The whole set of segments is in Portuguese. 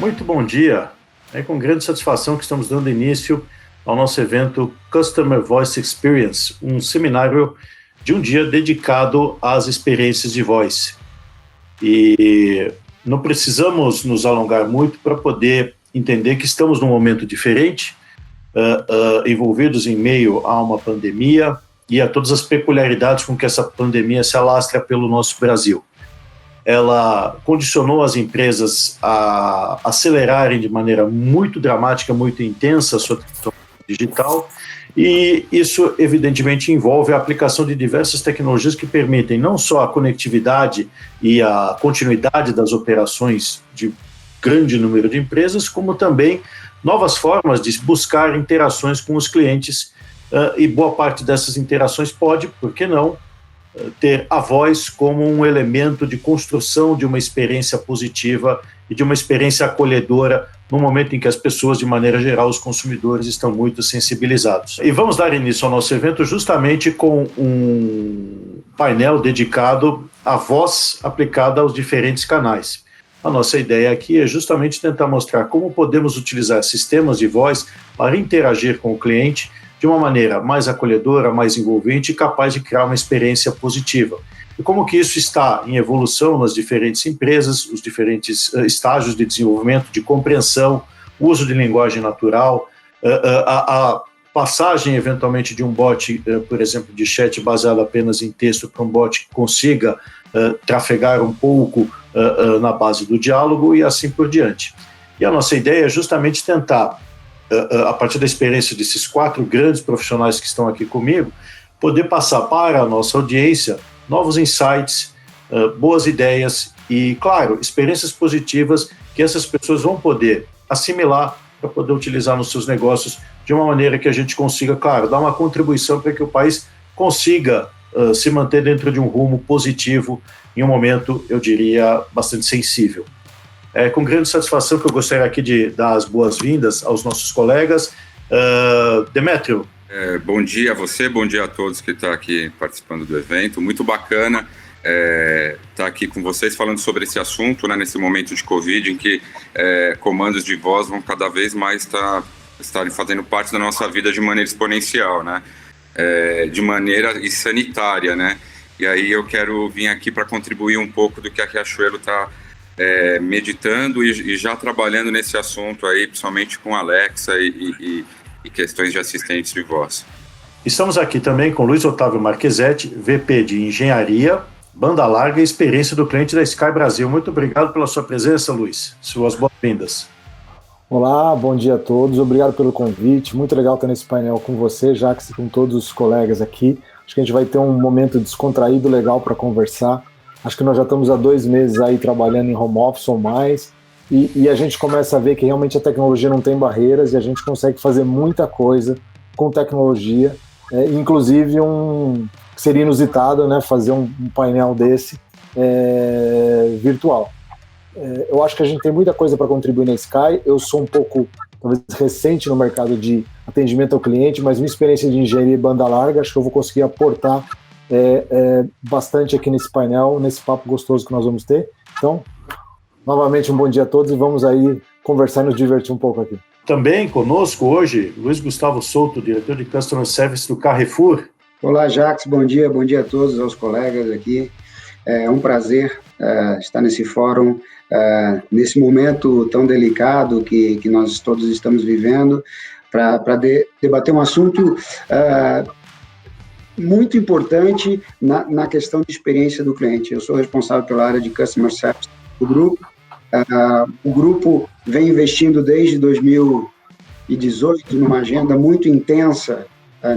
Muito bom dia. É com grande satisfação que estamos dando início ao nosso evento Customer Voice Experience, um seminário de um dia dedicado às experiências de voz. E não precisamos nos alongar muito para poder entender que estamos num momento diferente, envolvidos em meio a uma pandemia e a todas as peculiaridades com que essa pandemia se alastra pelo nosso Brasil. Ela condicionou as empresas a acelerarem de maneira muito dramática, muito intensa a sua transformação digital, e isso evidentemente envolve a aplicação de diversas tecnologias que permitem não só a conectividade e a continuidade das operações de grande número de empresas, como também novas formas de buscar interações com os clientes, e boa parte dessas interações pode, por que não, ter a voz como um elemento de construção de uma experiência positiva e de uma experiência acolhedora no momento em que as pessoas, de maneira geral, os consumidores, estão muito sensibilizados. E vamos dar início ao nosso evento justamente com um painel dedicado à voz aplicada aos diferentes canais. A nossa ideia aqui é justamente tentar mostrar como podemos utilizar sistemas de voz para interagir com o cliente de uma maneira mais acolhedora, mais envolvente e capaz de criar uma experiência positiva. E como que isso está em evolução nas diferentes empresas, os diferentes estágios de desenvolvimento, de compreensão, uso de linguagem natural, a passagem eventualmente de um bot, por exemplo, de chat baseado apenas em texto para um bot que consiga trafegar um pouco na base do diálogo e assim por diante. E a nossa ideia é justamente tentar, a partir da experiência desses 4 grandes profissionais que estão aqui comigo, poder passar para a nossa audiência novos insights, boas ideias e, claro, experiências positivas que essas pessoas vão poder assimilar para poder utilizar nos seus negócios de uma maneira que a gente consiga, claro, dar uma contribuição para que o país consiga se manter dentro de um rumo positivo em um momento, eu diria, bastante sensível. É com grande satisfação que eu gostaria aqui de dar as boas-vindas aos nossos colegas. Demétrio. Bom dia a você, bom dia a todos que estão aqui participando do evento. Muito bacana estar aqui com vocês falando sobre esse assunto, né, nesse momento de Covid, em que comandos de voz vão cada vez mais estarem fazendo parte da nossa vida de maneira exponencial, né, de maneira sanitária, né. E aí eu quero vir aqui para contribuir um pouco do que a Riachuelo está meditando e já trabalhando nesse assunto aí, principalmente com Alexa e questões de assistentes de voz. Estamos aqui também com Luiz Otávio Marquesetti, VP de Engenharia, Banda Larga e Experiência do Cliente da Sky Brasil. Muito obrigado pela sua presença, Luiz. Suas boas-vindas. Olá, bom dia a todos. Obrigado pelo convite. Muito legal estar nesse painel com você, Jacques, e com todos os colegas aqui. Acho que a gente vai ter um momento descontraído, legal para conversar. Acho que nós já estamos há 2 meses aí trabalhando em home office ou mais, e a gente começa a ver que realmente a tecnologia não tem barreiras e a gente consegue fazer muita coisa com tecnologia, inclusive que seria inusitado, né, fazer um painel desse virtual. Eu acho que a gente tem muita coisa para contribuir na Sky. Eu sou um pouco, talvez, recente no mercado de atendimento ao cliente, mas minha experiência de engenharia e banda larga, acho que eu vou conseguir aportar bastante aqui nesse painel, nesse papo gostoso que nós vamos ter. Então, novamente um bom dia a todos e vamos aí conversar e nos divertir um pouco aqui. Também conosco hoje, Luiz Gustavo Souto, diretor de Customer Service do Carrefour. Olá, Jacques, bom dia a todos, aos colegas aqui. É um prazer estar nesse fórum, nesse momento tão delicado que nós todos estamos vivendo, para debater um assunto muito importante na questão de experiência do cliente. Eu sou responsável pela área de Customer Service do grupo. O grupo vem investindo desde 2018 numa agenda muito intensa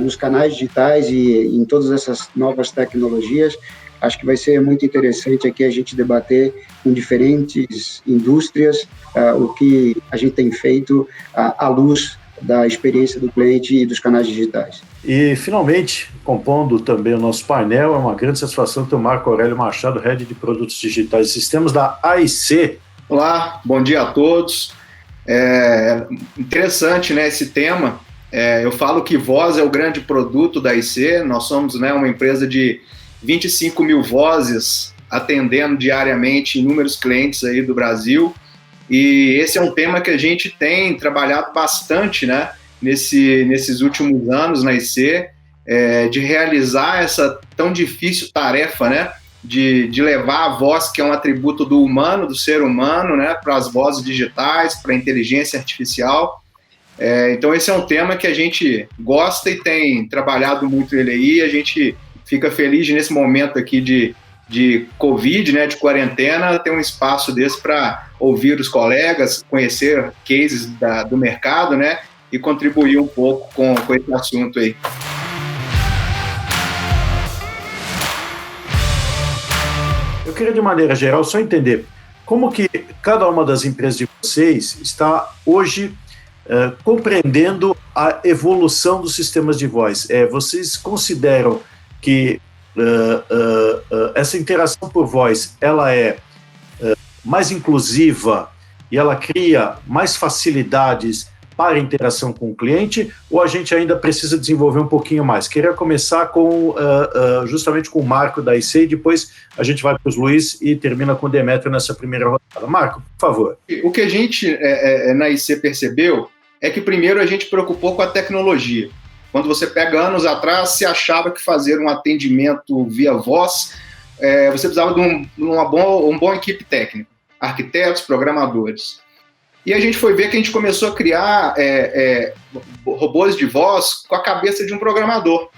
nos canais digitais e em todas essas novas tecnologias. Acho que vai ser muito interessante aqui a gente debater com diferentes indústrias o que a gente tem feito à luz da experiência do cliente e dos canais digitais. E, finalmente, compondo também o nosso painel, é uma grande satisfação ter o Marco Aurélio Machado, Head de Produtos Digitais e Sistemas da AIC. Olá, bom dia a todos. Interessante, né, esse tema. Eu falo que voz é o grande produto da AIC. Nós somos, né, uma empresa de 25 mil vozes atendendo diariamente inúmeros clientes aí do Brasil. E esse é um tema que a gente tem trabalhado bastante, né, nesses últimos anos na IC, de realizar essa tão difícil tarefa, né, de levar a voz, que é um atributo do humano, do ser humano, né, para as vozes digitais, para a inteligência artificial. Então esse é um tema que a gente gosta e tem trabalhado muito ele aí. A gente fica feliz nesse momento aqui de Covid, né, de quarentena, ter um espaço desse para ouvir os colegas, conhecer cases do mercado, né, e contribuir um pouco com esse assunto aí. Eu queria, de maneira geral, só entender como que cada uma das empresas de vocês está hoje compreendendo a evolução dos sistemas de voz. Vocês consideram que essa interação por voz ela é mais inclusiva e ela cria mais facilidades para a interação com o cliente, ou a gente ainda precisa desenvolver um pouquinho mais? Queria começar com justamente com o Marco da IC, e depois a gente vai para os Luiz e termina com o Demetrio nessa primeira rodada. Marco, por favor. O que a gente na IC percebeu é que primeiro a gente preocupou com a tecnologia. Quando você pega anos atrás, se achava que fazer um atendimento via voz, você precisava de uma boa equipe técnica, arquitetos, programadores. E a gente foi ver que a gente começou a criar robôs de voz com a cabeça de um programador,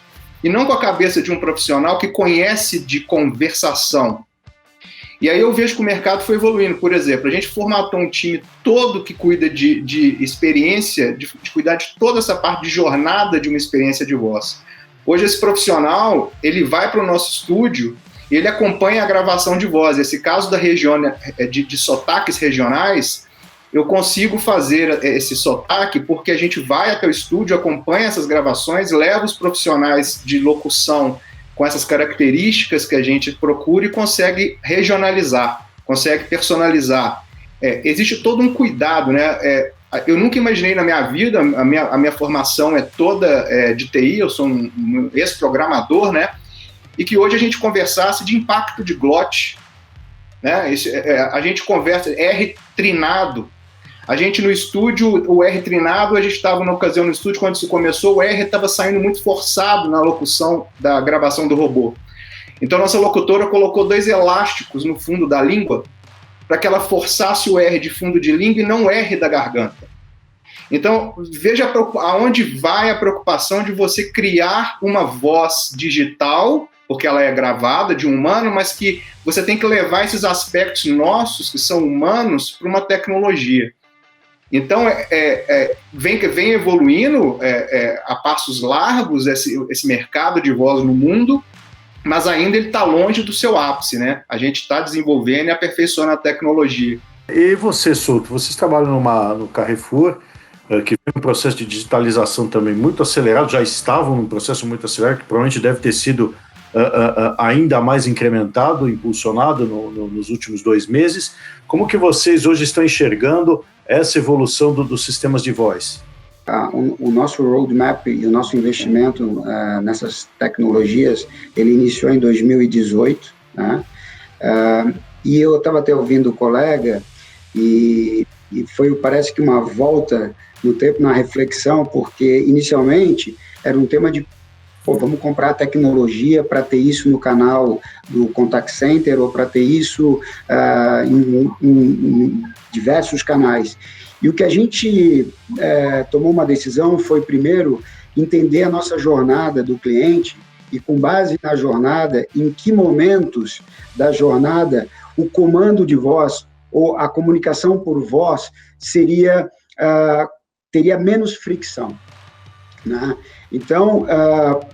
e não com a cabeça de um profissional que conhece de conversação. E aí eu vejo que o mercado foi evoluindo. Por exemplo, a gente formatou um time todo que cuida de experiência, de cuidar de toda essa parte de jornada de uma experiência de voz. Hoje esse profissional, ele vai para o nosso estúdio e ele acompanha a gravação de voz. Esse caso da região de sotaques regionais, eu consigo fazer esse sotaque porque a gente vai até o estúdio, acompanha essas gravações, leva os profissionais de locução com essas características que a gente procura e consegue regionalizar, consegue personalizar. Existe todo um cuidado, né? Eu nunca imaginei na minha vida, a minha formação é toda de TI, eu sou um ex-programador, né? E que hoje a gente conversasse de impacto de glote, né? A gente conversa R trinado. A gente no estúdio, o R trinado, a gente estava na ocasião no estúdio, quando isso começou, o R estava saindo muito forçado na locução da gravação do robô. Então nossa locutora colocou 2 elásticos no fundo da língua para que ela forçasse o R de fundo de língua e não o R da garganta. Então veja aonde vai a preocupação de você criar uma voz digital, porque ela é gravada de um humano, mas que você tem que levar esses aspectos nossos, que são humanos, para uma tecnologia. Então, vem evoluindo a passos largos esse mercado de voz no mundo, mas ainda ele está longe do seu ápice, né? A gente está desenvolvendo e aperfeiçoando a tecnologia. E você, Souto, vocês trabalham no Carrefour, que tem um processo de digitalização também muito acelerado, já estavam num processo muito acelerado, que provavelmente deve ter sido ainda mais incrementado, impulsionado nos últimos 2 meses. Como que vocês hoje estão enxergando essa evolução dos sistemas de voz? O nosso roadmap e o nosso investimento nessas tecnologias, ele iniciou em 2018, né? E eu estava até ouvindo o colega e parece que uma volta no tempo, na reflexão, porque inicialmente era um tema de vamos comprar tecnologia para ter isso no canal do contact center ou para ter isso em diversos canais. E o que a gente tomou uma decisão foi, primeiro, entender a nossa jornada do cliente e, com base na jornada, em que momentos da jornada o comando de voz ou a comunicação por voz teria menos fricção, né? Então,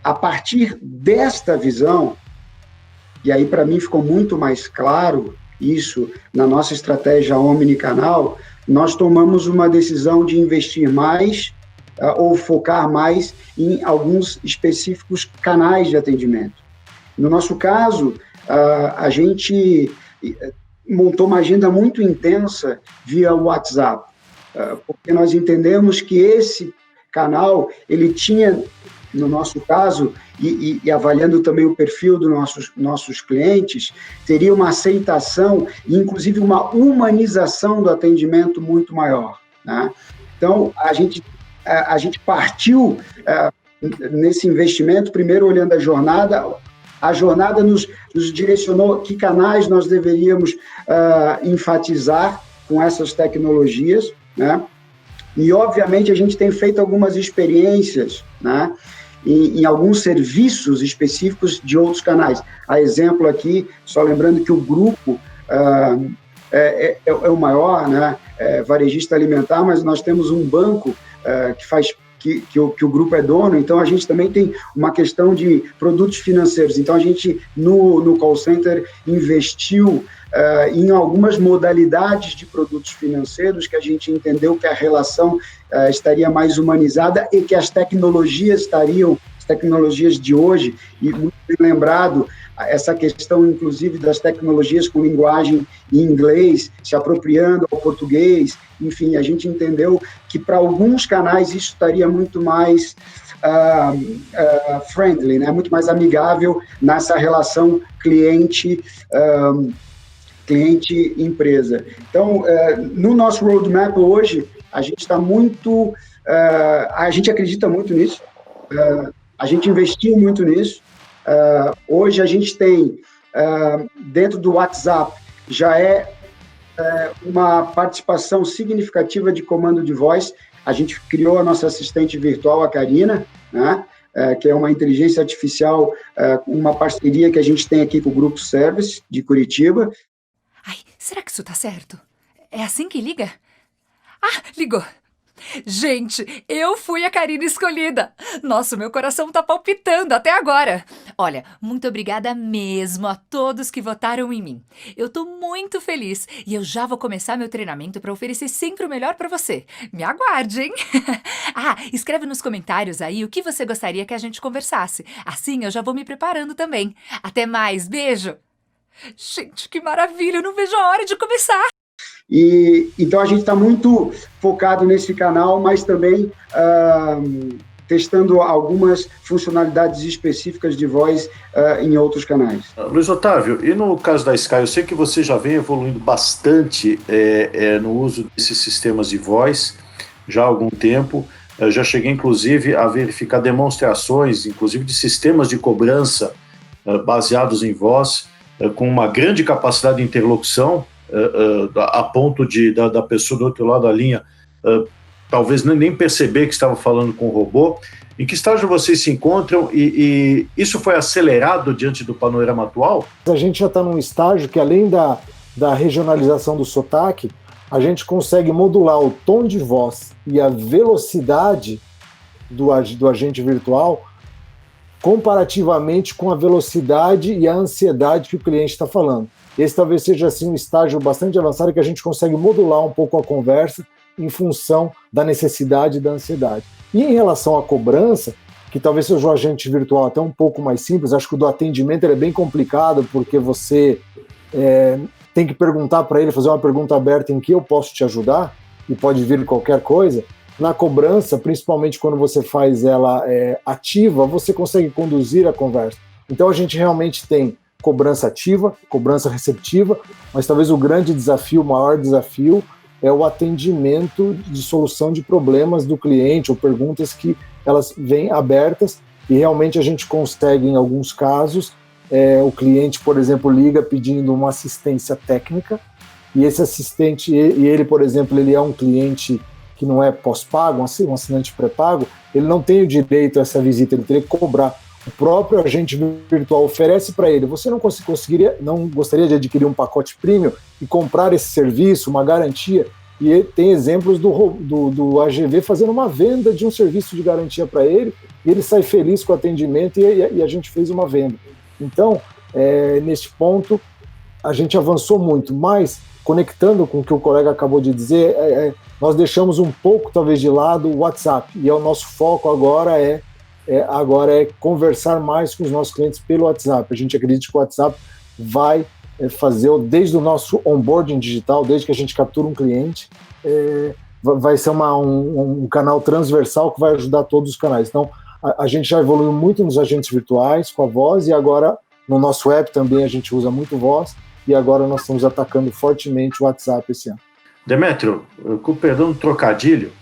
a partir desta visão, e aí para mim ficou muito mais claro isso na nossa estratégia omnicanal, nós tomamos uma decisão de investir mais ou focar mais em alguns específicos canais de atendimento. No nosso caso, a gente montou uma agenda muito intensa via WhatsApp, porque nós entendemos que esse canal, ele tinha no nosso caso, e avaliando também o perfil dos nossos clientes, teria uma aceitação e, inclusive, uma humanização do atendimento muito maior, né? Então, a gente partiu nesse investimento, primeiro olhando a jornada nos direcionou que canais nós deveríamos enfatizar com essas tecnologias, né? E, obviamente, a gente tem feito algumas experiências, né, em alguns serviços específicos de outros canais. A exemplo aqui, só lembrando que o grupo é o maior, né, varejista alimentar, mas nós temos um banco que o grupo é dono, então a gente também tem uma questão de produtos financeiros. Então a gente, no call center, investiu em algumas modalidades de produtos financeiros que a gente entendeu que a relação estaria mais humanizada e que as tecnologias de hoje, e muito bem lembrado, essa questão, inclusive, das tecnologias com linguagem em inglês, se apropriando ao português, enfim, a gente entendeu que para alguns canais isso estaria muito mais friendly, né? Muito mais amigável nessa relação cliente-empresa. Então, no nosso roadmap hoje, a gente está muito... a gente acredita muito nisso, a gente investiu muito nisso. Hoje a gente tem, dentro do WhatsApp, já uma participação significativa de comando de voz. A gente criou a nossa assistente virtual, a Karina, né? Que é uma inteligência artificial, uma parceria que a gente tem aqui com o Grupo Service de Curitiba. Ai, será que isso tá certo? É assim que liga? Ah, ligou! Gente, eu fui a Karina escolhida. Nossa, meu coração tá palpitando até agora. Olha, muito obrigada mesmo a todos que votaram em mim. Eu tô muito feliz e eu já vou começar meu treinamento para oferecer sempre o melhor para você. Me aguarde, hein? Escreve nos comentários aí o que você gostaria que a gente conversasse. Assim eu já vou me preparando também. Até mais, beijo! Gente, que maravilha, eu não vejo a hora de começar! E então a gente está muito focado nesse canal, mas também testando algumas funcionalidades específicas de voz em outros canais. Luiz Otávio, e no caso da Sky, eu sei que você já vem evoluindo bastante no uso desses sistemas de voz já há algum tempo. Eu já cheguei, inclusive, a verificar demonstrações, inclusive de sistemas de cobrança baseados em voz, com uma grande capacidade de interlocução, a ponto da pessoa do outro lado da linha talvez nem perceber que estava falando com o robô. Em que estágio vocês se encontram e isso foi acelerado diante do panorama atual? A gente já está num estágio que, além da regionalização do sotaque, a gente consegue modular o tom de voz e a velocidade do agente virtual comparativamente com a velocidade e a ansiedade que o cliente está falando. Esse talvez seja assim, um estágio bastante avançado que a gente consegue modular um pouco a conversa em função da necessidade e da ansiedade. E em relação à cobrança, que talvez seja um agente virtual até um pouco mais simples, acho que o do atendimento ele é bem complicado, porque você tem que perguntar para ele, fazer uma pergunta aberta em que eu posso te ajudar, e pode vir qualquer coisa. Na cobrança, principalmente quando você faz ela ativa, você consegue conduzir a conversa. Então a gente realmente tem cobrança ativa, cobrança receptiva, mas talvez o grande desafio, o maior desafio, é o atendimento de solução de problemas do cliente ou perguntas que elas vêm abertas e realmente a gente consegue, em alguns casos, o cliente, por exemplo, liga pedindo uma assistência técnica e esse assistente, e ele, por exemplo, ele é um cliente que não é pós-pago, um assinante pré-pago, ele não tem o direito a essa visita, ele teria que cobrar. O próprio agente virtual oferece para ele, você não gostaria de adquirir um pacote premium e comprar esse serviço, uma garantia? E tem exemplos do AGV fazendo uma venda de um serviço de garantia para ele, e ele sai feliz com o atendimento e a gente fez uma venda. Então, nesse ponto, a gente avançou muito, mas conectando com o que o colega acabou de dizer, nós deixamos um pouco, talvez, de lado o WhatsApp, e o nosso foco agora é conversar mais com os nossos clientes pelo WhatsApp. A gente acredita que o WhatsApp vai fazer, desde o nosso onboarding digital, desde que a gente captura um cliente, vai ser um canal transversal que vai ajudar todos os canais. Então, a gente já evoluiu muito nos agentes virtuais com a voz, e agora no nosso app também a gente usa muito voz, e agora nós estamos atacando fortemente o WhatsApp esse ano. Demétrio, com perdão do trocadilho,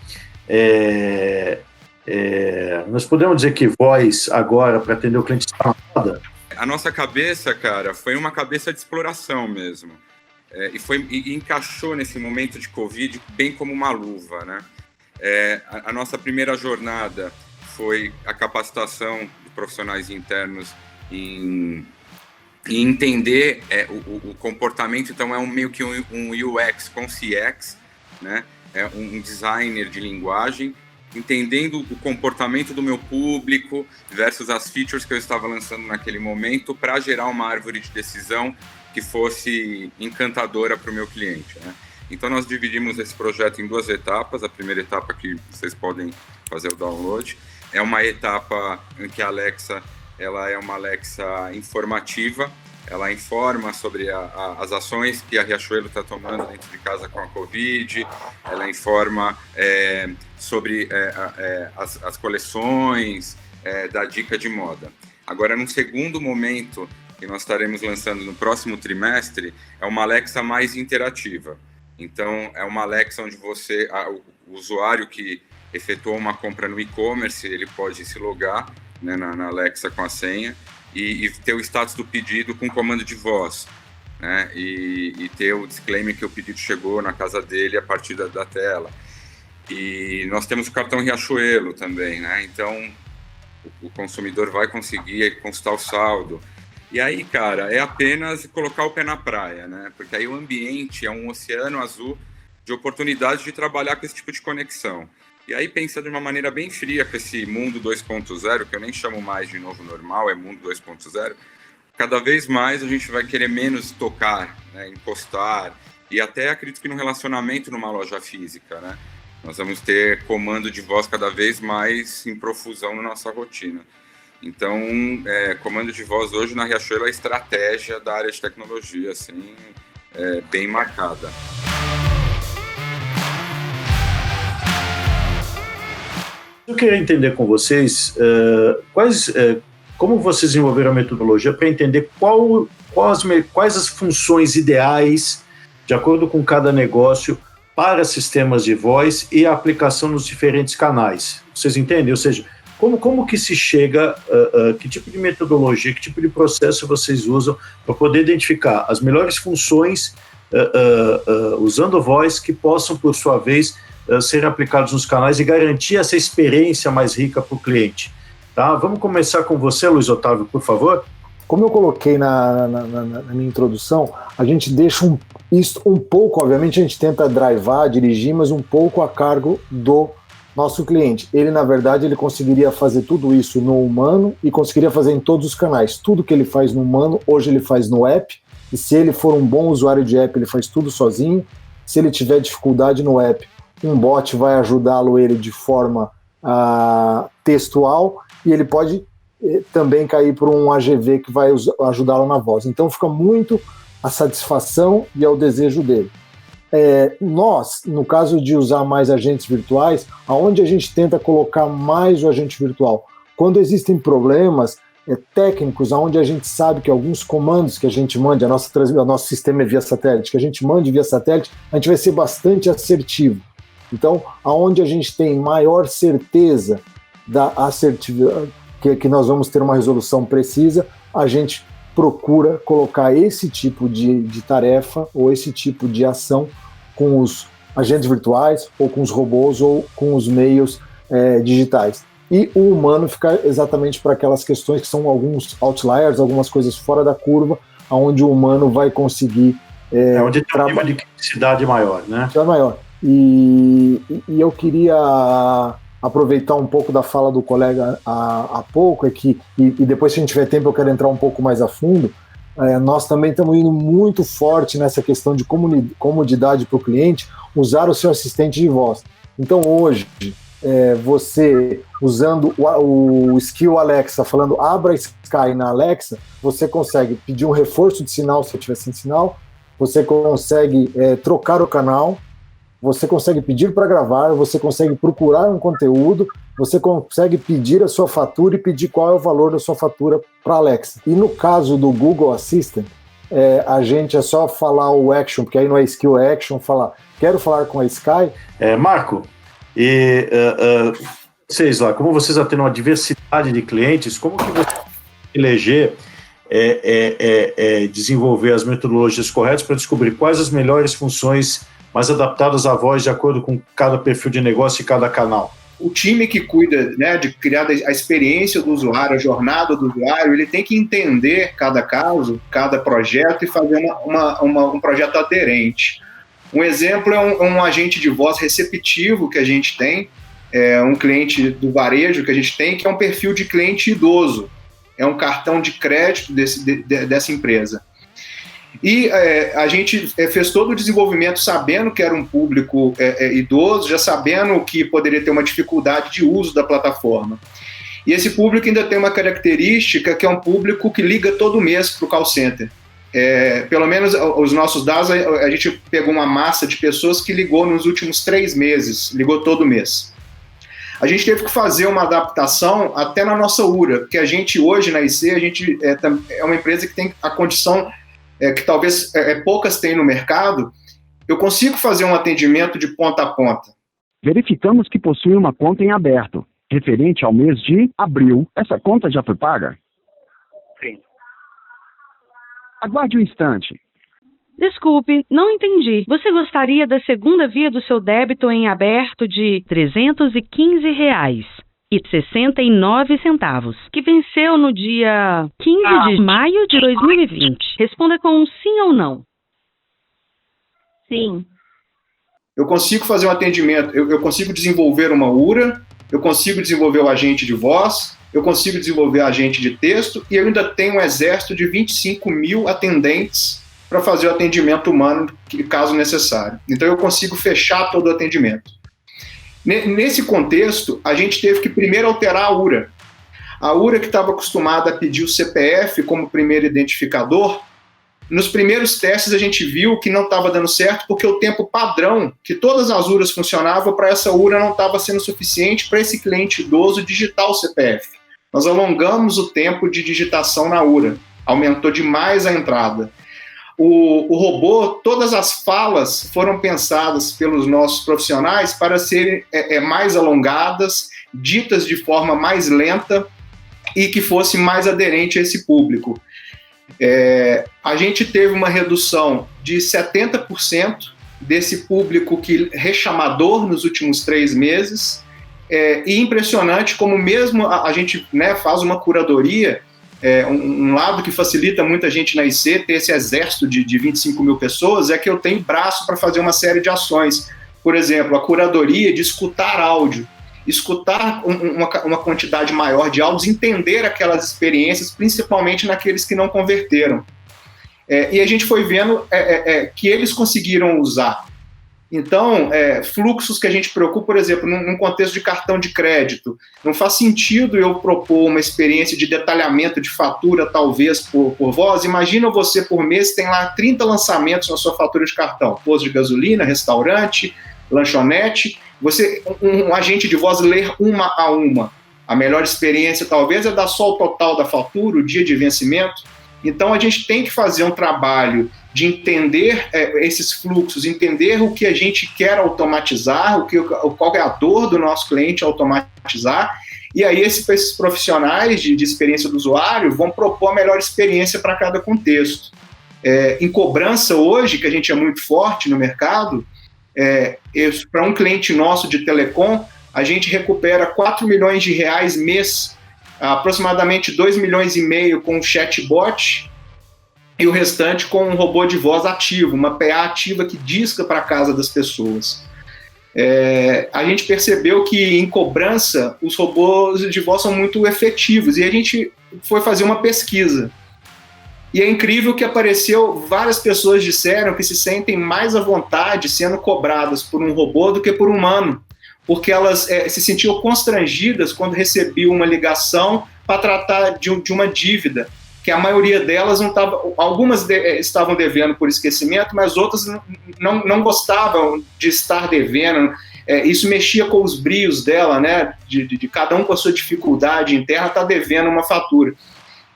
nós podemos dizer que voz agora, para atender o cliente, está na moda? A nossa cabeça, cara, foi uma cabeça de exploração mesmo. E encaixou nesse momento de Covid bem como uma luva, né? A nossa primeira jornada foi a capacitação de profissionais internos em entender o comportamento. Então, meio que um UX com CX, né? Um designer de linguagem, entendendo o comportamento do meu público versus as features que eu estava lançando naquele momento para gerar uma árvore de decisão que fosse encantadora para o meu cliente, né? Então, nós dividimos esse projeto em 2 etapas. A primeira etapa, que vocês podem fazer o download, é uma etapa em que a Alexa, ela é uma Alexa informativa. Ela informa sobre as ações que a Riachuelo está tomando dentro de casa com a Covid. Ela informa sobre as coleções, dá dica de moda. Agora, num segundo momento, que nós estaremos lançando no próximo trimestre, é uma Alexa mais interativa. Então, é uma Alexa onde o usuário que efetuou uma compra no e-commerce, ele pode se logar, né, na Alexa com a senha e ter o status do pedido com comando de voz, né, e ter o disclaimer que o pedido chegou na casa dele a partir da tela. E nós temos o cartão Riachuelo também, né, então o consumidor vai conseguir consultar o saldo. E aí, cara, é apenas colocar o pé na praia, né? Porque aí o ambiente é um oceano azul de oportunidades de trabalhar com esse tipo de conexão. E aí, pensa de uma maneira bem fria com esse mundo 2.0, que eu nem chamo mais de novo normal, é mundo 2.0, cada vez mais a gente vai querer menos tocar, né, encostar, e até acredito que no relacionamento numa loja física, né? Nós vamos ter comando de voz cada vez mais em profusão na nossa rotina. Então, comando de voz hoje na Riachuelo é a estratégia da área de tecnologia, assim, bem marcada. Eu queria entender com vocês como vocês desenvolveram a metodologia para entender quais as funções ideais, de acordo com cada negócio, para sistemas de voz e a aplicação nos diferentes canais. Vocês entendem? Ou seja, como que se chega, que tipo de metodologia, que tipo de processo vocês usam para poder identificar as melhores funções usando voz que possam, por sua vez, serem aplicados nos canais e garantir essa experiência mais rica para o cliente. Tá? Vamos começar com você, Luiz Otávio, por favor. Como eu coloquei na minha introdução, a gente deixa isso um pouco, obviamente a gente tenta drivar, dirigir, mas um pouco a cargo do nosso cliente. Ele, na verdade, ele conseguiria fazer tudo isso no humano e conseguiria fazer em todos os canais. Tudo que ele faz no humano, hoje ele faz no app, e se ele for um bom usuário de app, ele faz tudo sozinho. Se ele tiver dificuldade no app, um bot vai ajudá-lo ele de forma textual, e ele pode também cair por um AGV que vai ajudá-lo na voz. Então fica muito a satisfação e ao desejo dele. Nós, no caso de usar mais agentes virtuais, aonde a gente tenta colocar mais o agente virtual? Quando existem problemas técnicos, aonde a gente sabe que alguns comandos que a gente mande, o nosso sistema é via satélite, que a gente mande via satélite, a gente vai ser bastante assertivo. Então, aonde a gente tem maior certeza da assertividade, que nós vamos ter uma resolução precisa, a gente procura colocar esse tipo de tarefa ou esse tipo de ação com os agentes virtuais ou com os robôs ou com os meios digitais. E o humano fica exatamente para aquelas questões que são alguns outliers, algumas coisas fora da curva, onde o humano vai conseguir... onde tem um nível de criticidade maior, né? Maior. E eu queria aproveitar um pouco da fala do colega há pouco, e depois, se a gente tiver tempo, eu quero entrar um pouco mais a fundo. Nós também estamos indo muito forte nessa questão de comodidade para o cliente, usar o seu assistente de voz. Então, hoje, você, usando o skill Alexa, falando abra Sky na Alexa, você consegue pedir um reforço de sinal se estiver sem sinal, você consegue trocar o canal, você consegue pedir para gravar, você consegue procurar um conteúdo, você consegue pedir a sua fatura e pedir qual é o valor da sua fatura para a Alexa. E no caso do Google Assistant, a gente é só falar o action, porque aí não é skill, é action, falar, quero falar com a Sky. Marco, vocês lá, como vocês atendem uma diversidade de clientes, como que você eleger desenvolver as metodologias corretas para descobrir quais as melhores funções mais adaptadas à voz de acordo com cada perfil de negócio e cada canal? O time que cuida, né, de criar a experiência do usuário, a jornada do usuário, ele tem que entender cada caso, cada projeto e fazer um projeto aderente. Um exemplo é um agente de voz receptivo que a gente tem, um cliente do varejo que a gente tem, que é um perfil de cliente idoso. É um cartão de crédito dessa empresa. E a gente fez todo o desenvolvimento sabendo que era um público idoso, já sabendo que poderia ter uma dificuldade de uso da plataforma. E esse público ainda tem uma característica que é um público que liga todo mês para o call center. Pelo menos os nossos dados, a gente pegou uma massa de pessoas que ligou nos últimos 3 meses, ligou todo mês. A gente teve que fazer uma adaptação até na nossa URA, porque a gente hoje na IC, a gente é uma empresa que tem a condição que talvez poucas têm no mercado. Eu consigo fazer um atendimento de ponta a ponta. Verificamos que possui uma conta em aberto, referente ao mês de abril. Essa conta já foi paga? Sim. Aguarde um instante. Desculpe, não entendi. Você gostaria da segunda via do seu débito em aberto de R$ 315,69, que venceu no dia 15 de maio de 2020. Responda com um sim ou não. Sim. Eu consigo fazer um atendimento, eu consigo desenvolver uma URA, eu consigo desenvolver o agente de voz, eu consigo desenvolver agente de texto e eu ainda tenho um exército de 25 mil atendentes para fazer o atendimento humano, caso necessário. Então, eu consigo fechar todo o atendimento. Nesse contexto, a gente teve que primeiro alterar a URA. A URA, que estava acostumada a pedir o CPF como primeiro identificador, nos primeiros testes a gente viu que não estava dando certo, porque o tempo padrão que todas as URAs funcionavam, para essa URA não estava sendo suficiente para esse cliente idoso digitar o CPF. Nós alongamos o tempo de digitação na URA, aumentou demais a entrada. O robô, todas as falas foram pensadas pelos nossos profissionais para serem mais alongadas, ditas de forma mais lenta e que fosse mais aderente a esse público. A gente teve uma redução de 70% desse público rechamador nos últimos 3 meses, e impressionante como mesmo a gente, né, faz uma curadoria. Um lado que facilita muita gente na IC ter esse exército de 25 mil pessoas é que eu tenho braço para fazer uma série de ações. Por exemplo, a curadoria de escutar áudio, escutar uma quantidade maior de áudios, entender aquelas experiências, principalmente naqueles que não converteram. E a gente foi vendo que eles conseguiram usar. Então, fluxos que a gente preocupa, por exemplo, num contexto de cartão de crédito, não faz sentido eu propor uma experiência de detalhamento de fatura, talvez, por voz. Imagina você, por mês, tem lá 30 lançamentos na sua fatura de cartão. Posto de gasolina, restaurante, lanchonete. Um agente de voz ler uma a uma. A melhor experiência, talvez, é dar só o total da fatura, o dia de vencimento. Então, a gente tem que fazer um trabalho de entender esses fluxos, entender o que a gente quer automatizar, qual é a dor do nosso cliente automatizar, e aí esses profissionais de experiência do usuário vão propor a melhor experiência para cada contexto. Em cobrança hoje, que a gente é muito forte no mercado, para um cliente nosso de telecom, a gente recupera R$4 milhões mês, aproximadamente 2,5 milhões com um chatbot, e o restante com um robô de voz ativo, uma PA ativa que disca para a casa das pessoas. A gente percebeu que em cobrança os robôs de voz são muito efetivos, e a gente foi fazer uma pesquisa. E é incrível que várias pessoas disseram que se sentem mais à vontade sendo cobradas por um robô do que por um humano, porque elas se sentiam constrangidas quando recebiam uma ligação para tratar de uma dívida. que a maioria delas não estava, algumas estavam devendo por esquecimento, mas outras não gostavam de estar devendo. Isso mexia com os brios dela, né? De cada um com a sua dificuldade interna, está devendo uma fatura.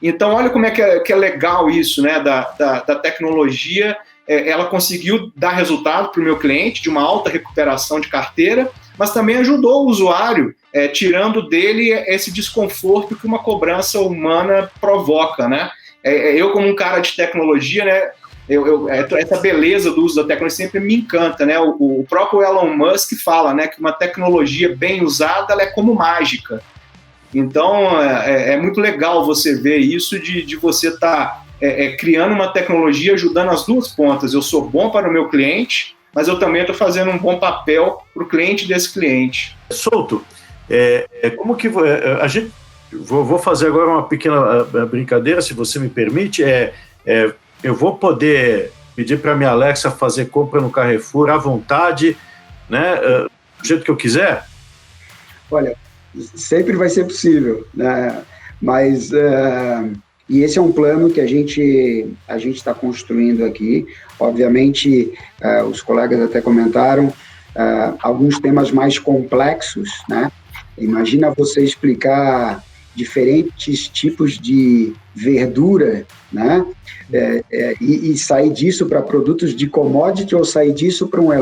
Então, olha como é que é legal isso, né? Da tecnologia. Ela conseguiu dar resultado para o meu cliente, de uma alta recuperação de carteira, mas também ajudou o usuário, tirando dele esse desconforto que uma cobrança humana provoca, né? Eu, como um cara de tecnologia, né? Essa beleza do uso da tecnologia sempre me encanta, né? O próprio Elon Musk fala, né, que uma tecnologia bem usada, ela é como mágica. Então, é muito legal você ver isso de você estar criando uma tecnologia ajudando as duas pontas. Eu sou bom para o meu cliente, mas eu também estou fazendo um bom papel para o cliente desse cliente. Souto, como que a gente... Vou fazer agora uma pequena brincadeira, se você me permite. Eu vou poder pedir para minha Alexa fazer compra no Carrefour à vontade, né, do jeito que eu quiser? Olha, sempre vai ser possível, né? Mas e esse é um plano que a gente está construindo aqui. Obviamente, os colegas até comentaram alguns temas mais complexos, né? Imagina você explicar diferentes tipos de verdura, né? E sair disso para produtos de commodity ou sair disso para um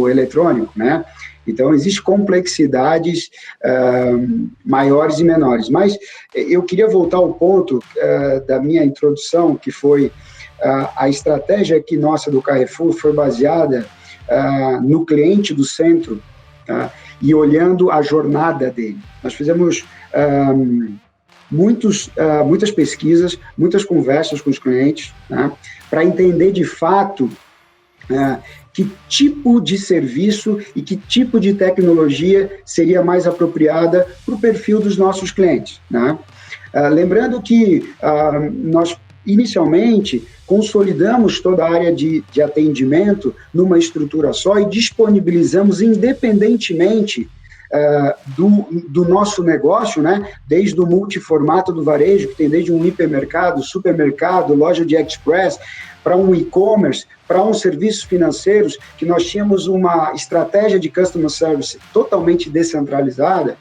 eletrônico, né? Então, existem complexidades maiores e menores. Mas eu queria voltar ao ponto da minha introdução, que foi a estratégia aqui nossa do Carrefour foi baseada no cliente do centro, tá? E olhando a jornada dele. Nós fizemos muitas pesquisas, muitas conversas com os clientes, né, para entender de fato que tipo de serviço e que tipo de tecnologia seria mais apropriada para o perfil dos nossos clientes, né? Lembrando que nós, inicialmente, consolidamos toda a área de atendimento numa estrutura só e disponibilizamos independentemente do nosso negócio, né? Desde o multiformato do varejo, que tem desde um hipermercado, supermercado, loja de express, para um e-commerce, para uns serviços financeiros, que nós tínhamos uma estratégia de customer service totalmente descentralizada.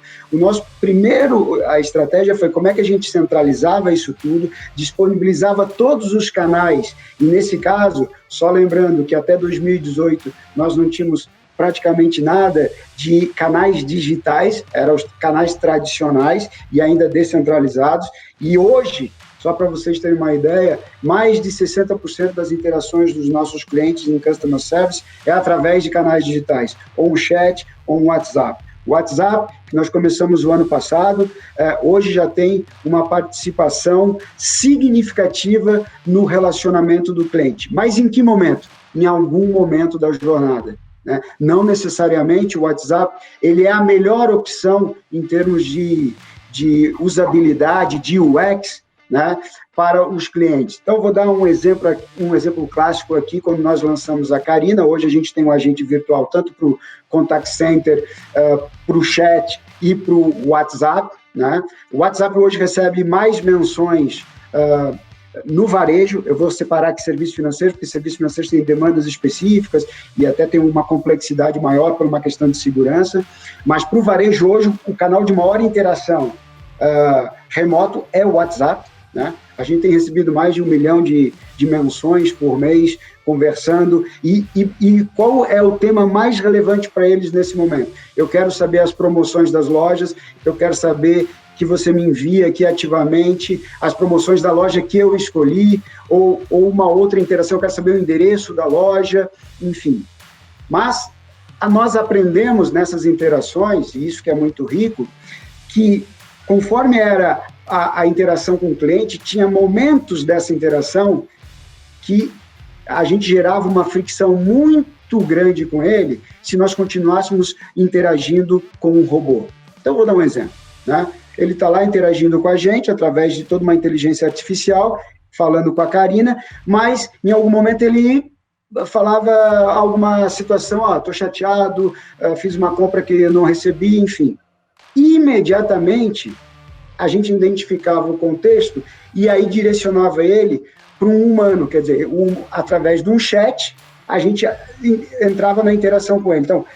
A estratégia foi como é que a gente centralizava isso tudo, disponibilizava todos os canais, e nesse caso, só lembrando que até 2018 nós não tínhamos praticamente nada de canais digitais, eram os canais tradicionais e ainda descentralizados, e hoje, só para vocês terem uma ideia, mais de 60% das interações dos nossos clientes em Customer Service é através de canais digitais, ou um chat, ou um WhatsApp. O WhatsApp, que nós começamos o ano passado, hoje já tem uma participação significativa no relacionamento do cliente. Mas em que momento? Em algum momento da jornada, né? Não necessariamente o WhatsApp, ele é a melhor opção em termos de usabilidade, de UX, né, para os clientes. Então, vou dar um exemplo clássico aqui, quando nós lançamos a Carina. Hoje a gente tem um agente virtual tanto para o contact center, para o chat e para o WhatsApp, né? O WhatsApp hoje recebe mais menções no varejo. Eu vou separar aqui serviços financeiros, porque serviços financeiros têm demandas específicas e até tem uma complexidade maior por uma questão de segurança, mas para o varejo hoje, o canal de maior interação remoto é o WhatsApp, né? A gente tem recebido mais de 1 milhão de menções por mês, conversando, e qual é o tema mais relevante para eles nesse momento? Eu quero saber as promoções das lojas, eu quero saber que você me envia aqui ativamente as promoções da loja que eu escolhi, ou uma outra interação, eu quero saber o endereço da loja, enfim. Mas nós aprendemos nessas interações, e isso que é muito rico, que conforme era a interação com o cliente, tinha momentos dessa interação que a gente gerava uma fricção muito grande com ele se nós continuássemos interagindo com um robô. Então, vou dar um exemplo, né? Ele está lá interagindo com a gente através de toda uma inteligência artificial, falando com a Carina, mas em algum momento ele falava alguma situação, estou chateado, fiz uma compra que eu não recebi, enfim. Imediatamente, a gente identificava o contexto e aí direcionava ele para um humano, quer dizer, através de um chat, a gente entrava na interação com ele. Então,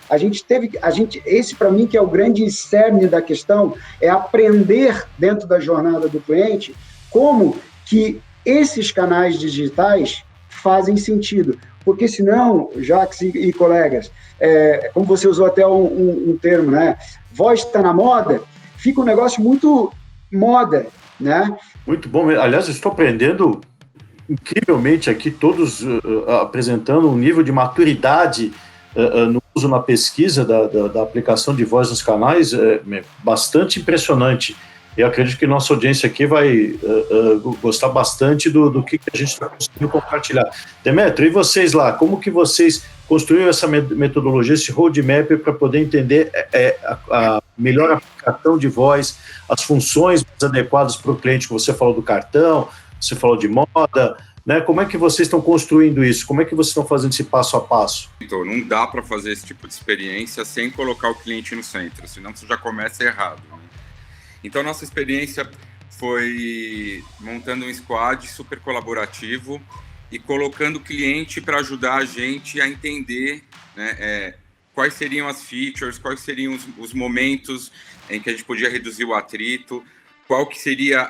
esse para mim que é o grande cerne da questão, é aprender dentro da jornada do cliente como que esses canais digitais fazem sentido. Porque senão, Jacques e colegas, como você usou até um termo, né? Voz está na moda, fica um negócio muito moda, né? Muito bom. Aliás, eu estou aprendendo incrivelmente aqui, todos apresentando um nível de maturidade no uso, na pesquisa da aplicação de voz nos canais, bastante impressionante. Eu acredito que nossa audiência aqui vai gostar bastante do que a gente está conseguindo compartilhar. Demetrio, e vocês lá, como que vocês construíram essa metodologia, esse roadmap para poder entender a melhor aplicação de voz, as funções mais adequadas para o cliente, que você falou do cartão, você falou de moda, né? Como é que vocês estão construindo isso? Como é que vocês estão fazendo esse passo a passo? Então, não dá para fazer esse tipo de experiência sem colocar o cliente no centro, senão você já começa errado, né? Então, nossa experiência foi montando um squad super colaborativo e colocando o cliente para ajudar a gente a entender, né, quais seriam as features, quais seriam os momentos em que a gente podia reduzir o atrito, qual que seria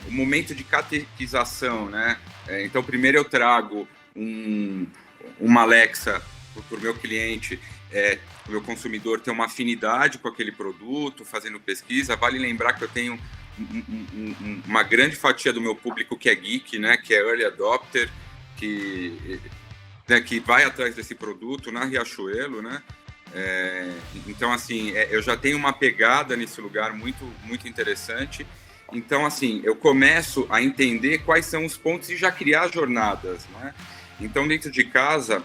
o momento de catequização, né? Então, primeiro eu trago uma Alexa para o meu cliente, o meu consumidor ter uma afinidade com aquele produto, fazendo pesquisa. Vale lembrar que eu tenho uma grande fatia do meu público que é geek, né? Que é early adopter, que vai atrás desse produto na Riachuelo, né? Então, assim, eu já tenho uma pegada nesse lugar muito, muito interessante. Então, assim, eu começo a entender quais são os pontos e já criar jornadas, né? Então, dentro de casa,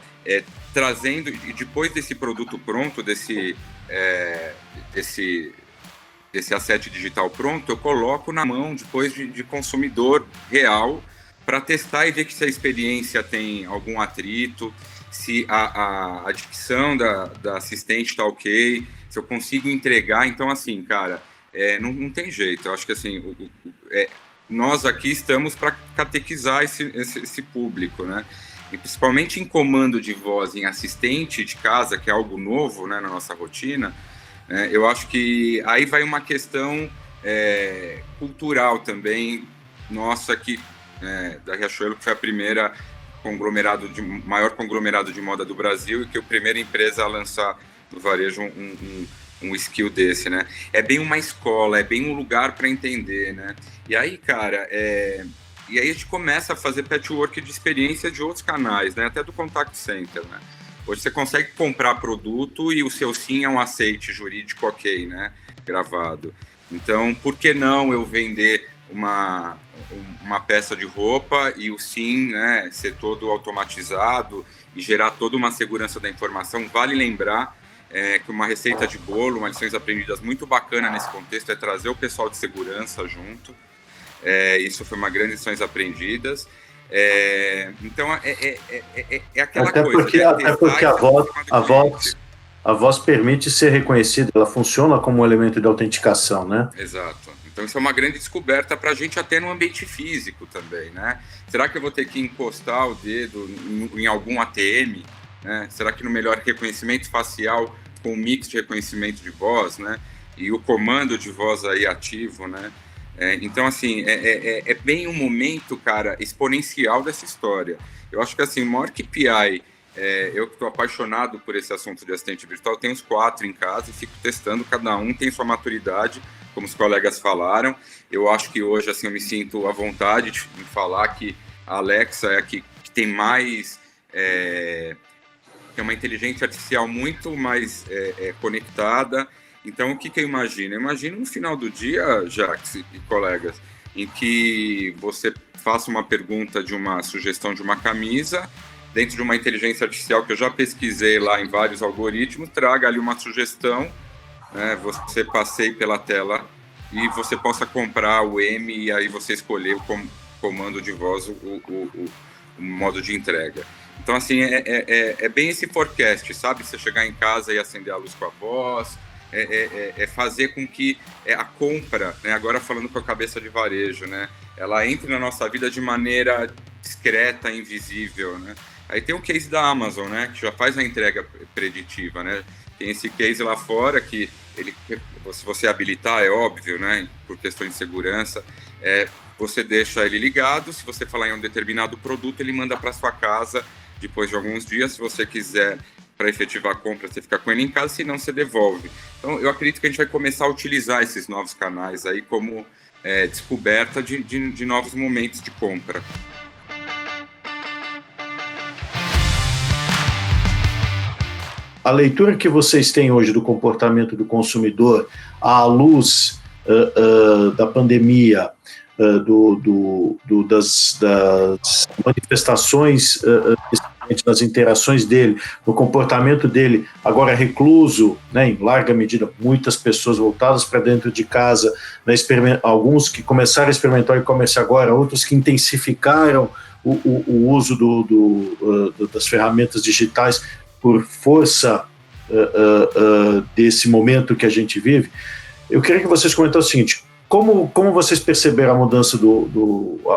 trazendo, e depois desse produto pronto, desse asset digital pronto, eu coloco na mão, depois de consumidor real, para testar e ver se a experiência tem algum atrito, se a dicção da assistente está ok, se eu consigo entregar. Então, assim, cara, não tem jeito. Eu acho que, assim, nós aqui estamos para catequizar esse público, né? E principalmente em comando de voz, em assistente de casa, que é algo novo, né, na nossa rotina, eu acho que aí vai uma questão cultural também, nossa aqui, da Riachuelo, que foi a primeira maior conglomerado de moda do Brasil e que é a primeira empresa a lançar no varejo um skill desse, né? É bem uma escola, é bem um lugar para entender, né? E aí, cara, e aí a gente começa a fazer patchwork de experiência de outros canais, né? Até do contact center, né? Hoje você consegue comprar produto e o seu sim é um aceite jurídico ok, né? Gravado. Então, por que não eu vender uma peça de roupa e o sim, né, ser todo automatizado e gerar toda uma segurança da informação? Vale lembrar que uma receita de bolo, uma lições aprendidas muito bacana nesse contexto é trazer o pessoal de segurança junto. Isso foi uma grande lições aprendidas. Então, aquela até coisa. Porque a voz permite ser reconhecida, ela funciona como um elemento de autenticação, né? Exato. Então, isso é uma grande descoberta para a gente até no ambiente físico também, né? Será que eu vou ter que encostar o dedo em algum ATM? Né? Será que no melhor reconhecimento facial com um mix de reconhecimento de voz, né? E o comando de voz aí ativo, né? Então, assim, é bem um momento, cara, exponencial dessa história. Eu acho que, assim, o maior KPI, eu que estou apaixonado por esse assunto de assistente virtual, tenho uns 4 em casa e fico testando, cada um tem sua maturidade, como os colegas falaram. Eu acho que hoje, assim, eu me sinto à vontade de falar que a Alexa é a que tem mais... tem uma inteligência artificial muito mais conectada. Então, o que eu imagino? Eu imagino no final do dia, Jacques e colegas, em que você faça uma pergunta de uma sugestão de uma camisa, dentro de uma inteligência artificial que eu já pesquisei lá em vários algoritmos, traga ali uma sugestão, né, você passeie pela tela e você possa comprar o M e aí você escolher o comando de voz, o modo de entrega. Então, assim, é bem esse forecast, sabe? Você chegar em casa e acender a luz com a voz, é fazer com que a compra, né, agora falando com a cabeça de varejo, né, ela entre na nossa vida de maneira discreta, invisível, né? Aí tem o case da Amazon, né, que já faz a entrega preditiva, né? Tem esse case lá fora que se você habilitar, é óbvio, né, por questões de segurança, você deixa ele ligado, se você falar em um determinado produto, ele manda para sua casa depois de alguns dias. Se você quiser, para efetivar a compra, você fica com ele em casa, senão você devolve. Então, eu acredito que a gente vai começar a utilizar esses novos canais aí como descoberta de novos momentos de compra. A leitura que vocês têm hoje do comportamento do consumidor à luz da pandemia, das manifestações nas interações dele, no comportamento dele, agora recluso, né, em larga medida, muitas pessoas voltadas para dentro de casa, né, alguns que começaram a experimentar o e-commerce agora, outros que intensificaram o uso das ferramentas digitais por força desse momento que a gente vive. Eu queria que vocês comentassem o seguinte: como vocês perceberam a mudança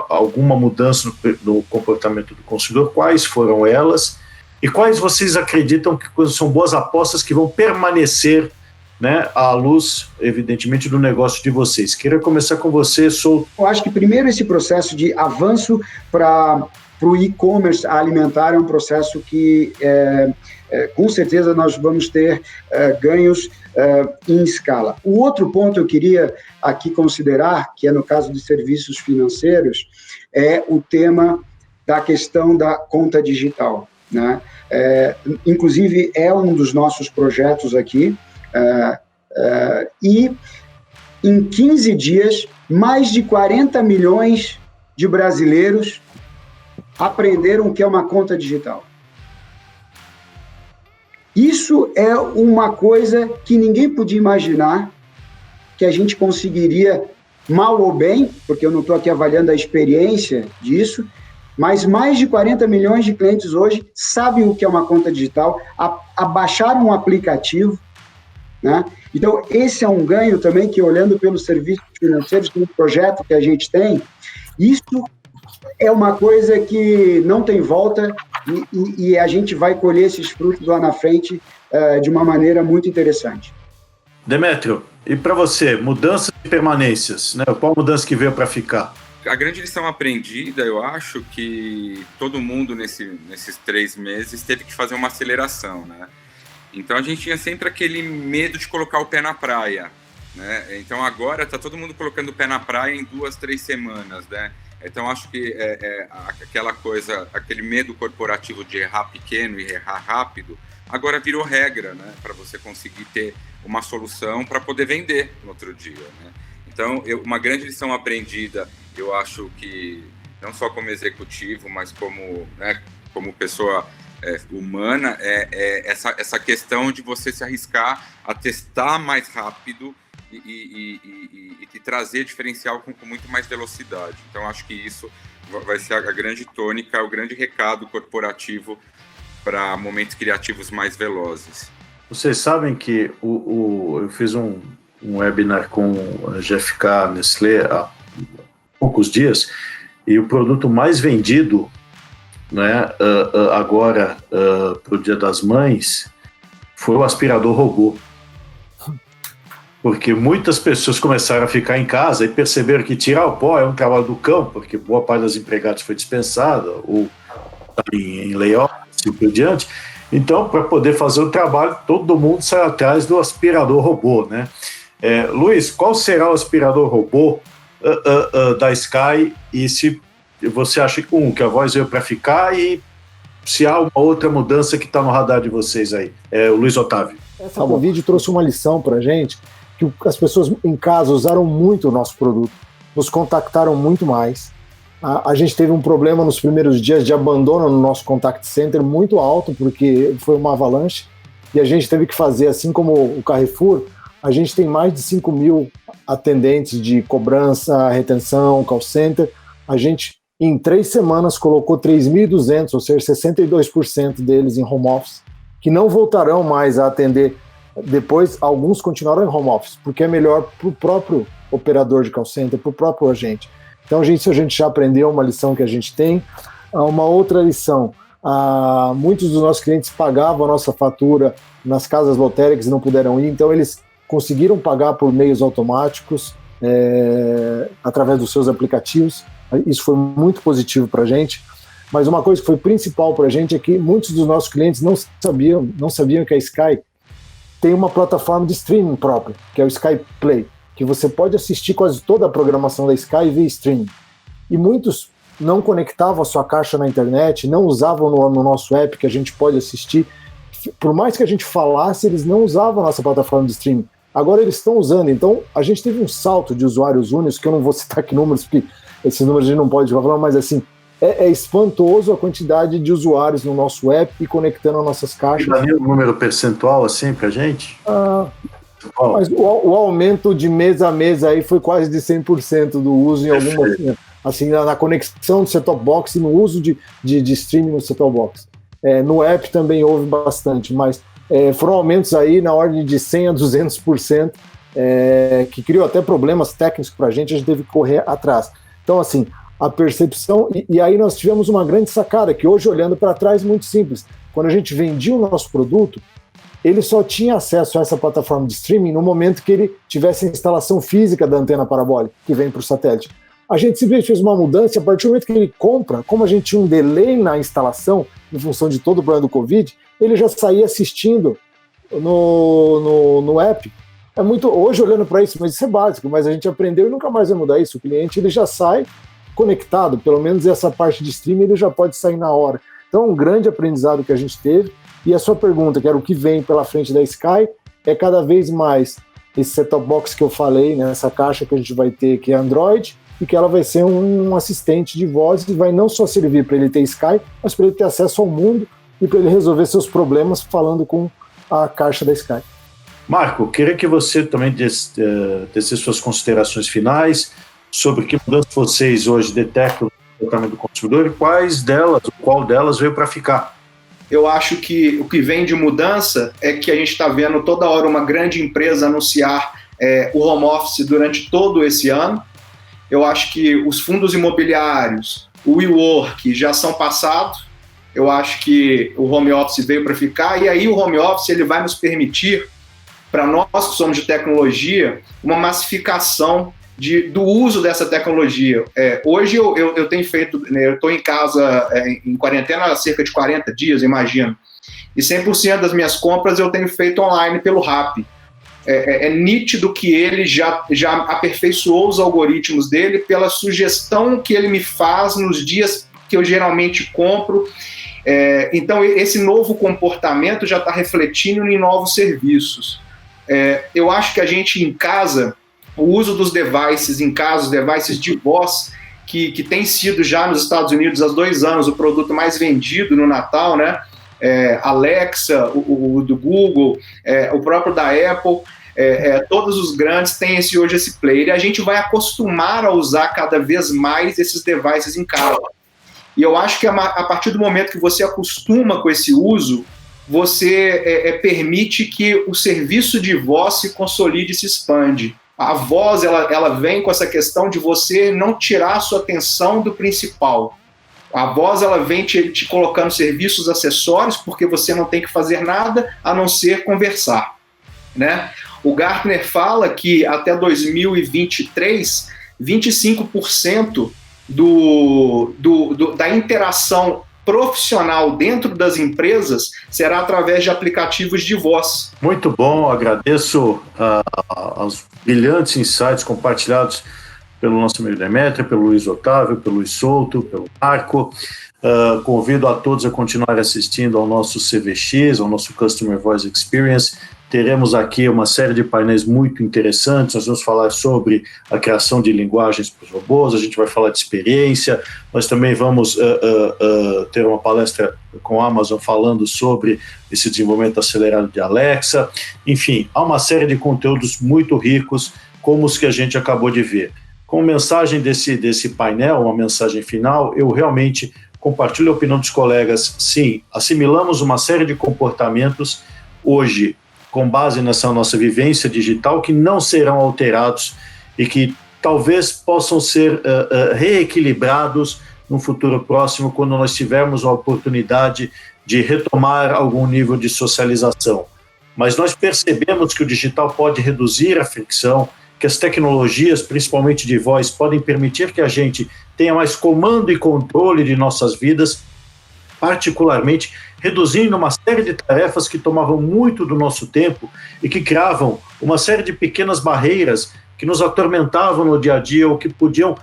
alguma mudança no comportamento do consumidor? Quais foram elas? E quais vocês acreditam que são boas apostas que vão permanecer, né, à luz, evidentemente, do negócio de vocês? Queria começar com você, Souto. Eu acho que primeiro esse processo de avanço para o e-commerce alimentar é um processo que com certeza nós vamos ter ganhos em escala. O outro ponto eu queria aqui considerar, que é no caso de serviços financeiros, é o tema da questão da conta digital, né? Inclusive é um dos nossos projetos aqui, e em 15 dias, mais de 40 milhões de brasileiros aprenderam o que é uma conta digital. Isso é uma coisa que ninguém podia imaginar que a gente conseguiria, mal ou bem, porque eu não estou aqui avaliando a experiência disso, mas mais de 40 milhões de clientes hoje sabem o que é uma conta digital, baixaram um aplicativo, né? Então, esse é um ganho também que, olhando pelos serviços financeiros, pelo projeto que a gente tem, isso é uma coisa que não tem volta e a gente vai colher esses frutos lá na frente de uma maneira muito interessante. Demétrio, e para você, mudanças e permanências, né? Qual mudança que veio para ficar? A grande lição aprendida, eu acho que todo mundo nesses 3 meses teve que fazer uma aceleração, né? Então a gente tinha sempre aquele medo de colocar o pé na praia, né? Então agora está todo mundo colocando o pé na praia em 2, 3 semanas, né? Então acho que aquela coisa, aquele medo corporativo de errar pequeno e errar rápido, agora virou regra, né? Para você conseguir ter uma solução para poder vender no outro dia, né? Então, uma grande lição aprendida, eu acho que, não só como executivo, mas como pessoa humana, essa questão de você se arriscar a testar mais rápido e trazer diferencial com muito mais velocidade. Então, acho que isso vai ser a grande tônica, o grande recado corporativo para momentos criativos mais velozes. Vocês sabem que eu fiz um webinar com a GFK Nestlé há poucos dias, e o produto mais vendido, né, agora para o Dia das Mães foi o aspirador robô. Porque muitas pessoas começaram a ficar em casa e perceberam que tirar o pó é um trabalho do cão, porque boa parte das empregadas foi dispensada ou está em layoff, assim por diante. Então, para poder fazer o trabalho, todo mundo sai atrás do aspirador robô, né? Luiz, qual será o aspirador robô da Sky? E se você acha que a voz veio para ficar, e se há uma outra mudança que está no radar de vocês aí? O Luiz Otávio. Essa Covid trouxe uma lição para a gente, que as pessoas em casa usaram muito o nosso produto, nos contactaram muito mais. A gente teve um problema nos primeiros dias de abandono no nosso contact center muito alto, porque foi uma avalanche, e a gente teve que fazer, assim como o Carrefour, a gente tem mais de 5 mil atendentes de cobrança, retenção, call center. A gente, em 3 semanas, colocou 3.200, ou seja, 62% deles em home office, que não voltarão mais a atender Depois, alguns continuaram em home office, porque é melhor para o próprio operador de call center, para o próprio agente. Então, isso a gente já aprendeu, uma lição que a gente tem. Uma outra lição, muitos dos nossos clientes pagavam a nossa fatura nas casas lotéricas e não puderam ir, então eles conseguiram pagar por meios automáticos, através dos seus aplicativos. Isso foi muito positivo para a gente. Mas uma coisa que foi principal para a gente é que muitos dos nossos clientes não sabiam que a Sky tem uma plataforma de streaming própria, que é o Sky Play, que você pode assistir quase toda a programação da Sky via streaming. E muitos não conectavam a sua caixa na internet, não usavam no nosso app que a gente pode assistir. Por mais que a gente falasse, eles não usavam a nossa plataforma de streaming. Agora eles estão usando. Então a gente teve um salto de usuários únicos, que eu não vou citar aqui números, porque esses números a gente não pode falar, mas assim, é espantoso a quantidade de usuários no nosso app e conectando as nossas caixas. Dá um número percentual assim pra gente? Mas o aumento de mês a mês aí foi quase de 100% do uso em alguma, assim, na conexão do set-top box e no uso de streaming no set-top box. No app também houve bastante, mas foram aumentos aí na ordem de 100% a 200%, que criou até problemas técnicos para a gente teve que correr atrás. Então, assim, a percepção, e aí nós tivemos uma grande sacada, que hoje, olhando para trás, muito simples. Quando a gente vendia o nosso produto, ele só tinha acesso a essa plataforma de streaming no momento que ele tivesse a instalação física da antena parabólica, que vem para o satélite. A gente simplesmente fez uma mudança, a partir do momento que ele compra, como a gente tinha um delay na instalação, em função de todo o problema do Covid, ele já saía assistindo no app. Hoje, olhando para isso, mas isso é básico, mas a gente aprendeu e nunca mais vai mudar isso. O cliente ele já sai conectado, pelo menos essa parte de streaming ele já pode sair na hora. Então, um grande aprendizado que a gente teve. E a sua pergunta, que era o que vem pela frente da Sky, é cada vez mais esse set-top box que eu falei, né, essa caixa que a gente vai ter, que é Android, e que ela vai ser um assistente de voz e vai não só servir para ele ter Sky, mas para ele ter acesso ao mundo e para ele resolver seus problemas falando com a caixa da Sky. Marco, queria que você também desse suas considerações finais sobre que mudanças vocês hoje detectam no comportamento do consumidor e qual delas veio para ficar. Eu acho que o que vem de mudança é que a gente está vendo toda hora uma grande empresa anunciar o home office durante todo esse ano. Eu acho que os fundos imobiliários, o WeWork já são passados. Eu acho que o home office veio para ficar e aí o home office ele vai nos permitir, para nós que somos de tecnologia, uma massificação do uso dessa tecnologia. Hoje eu tenho feito, né, eu estou em casa em quarentena há cerca de 40 dias, imagino, e 100% das minhas compras eu tenho feito online pelo Rappi. É nítido que ele já aperfeiçoou os algoritmos dele pela sugestão que ele me faz nos dias que eu geralmente compro. Então esse novo comportamento já está refletindo em novos serviços. Eu acho que a gente em casa, o uso dos devices em casa, os devices de voz, que tem sido já nos Estados Unidos há 2 anos o produto mais vendido no Natal, né? Alexa, o do Google, o próprio da Apple, todos os grandes têm hoje esse player, e a gente vai acostumar a usar cada vez mais esses devices em casa. E eu acho que a partir do momento que você acostuma com esse uso, você permite que o serviço de voz se consolide e se expande. A voz, ela vem com essa questão de você não tirar a sua atenção do principal. A voz, ela vem te colocando serviços acessórios, porque você não tem que fazer nada a não ser conversar, né? O Gartner fala que até 2023, 25% da interação profissional dentro das empresas será através de aplicativos de voz. Muito bom, agradeço aos brilhantes insights compartilhados pelo nosso amigo Demetrio, pelo Luiz Otávio, pelo Luiz Souto, pelo Marco. Convido a todos a continuar assistindo ao nosso CVX, ao nosso Customer Voice Experience. Teremos aqui uma série de painéis muito interessantes. Nós vamos falar sobre a criação de linguagens para os robôs, a gente vai falar de experiência, nós também vamos ter uma palestra com a Amazon falando sobre esse desenvolvimento acelerado de Alexa. Enfim, há uma série de conteúdos muito ricos, como os que a gente acabou de ver. Com mensagem desse painel, uma mensagem final, eu realmente compartilho a opinião dos colegas. Sim, assimilamos uma série de comportamentos hoje com base nessa nossa vivência digital, que não serão alterados e que talvez possam ser reequilibrados no futuro próximo, quando nós tivermos a oportunidade de retomar algum nível de socialização. Mas nós percebemos que o digital pode reduzir a fricção, que as tecnologias, principalmente de voz, podem permitir que a gente tenha mais comando e controle de nossas vidas, particularmente reduzindo uma série de tarefas que tomavam muito do nosso tempo e que criavam uma série de pequenas barreiras que nos atormentavam no dia a dia ou que podiam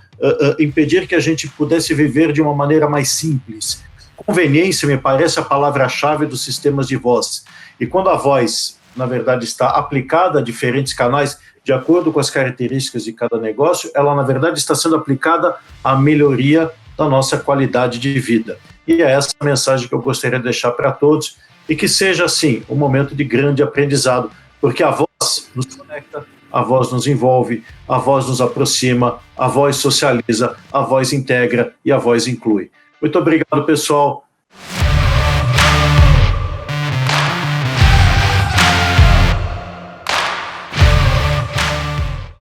impedir que a gente pudesse viver de uma maneira mais simples. Conveniência me parece a palavra-chave dos sistemas de voz. E quando a voz, na verdade, está aplicada a diferentes canais, de acordo com as características de cada negócio, ela, na verdade, está sendo aplicada à melhoria da nossa qualidade de vida. E é essa a mensagem que eu gostaria de deixar para todos, e que seja, assim, um momento de grande aprendizado, porque a voz nos conecta, a voz nos envolve, a voz nos aproxima, a voz socializa, a voz integra e a voz inclui. Muito obrigado, pessoal.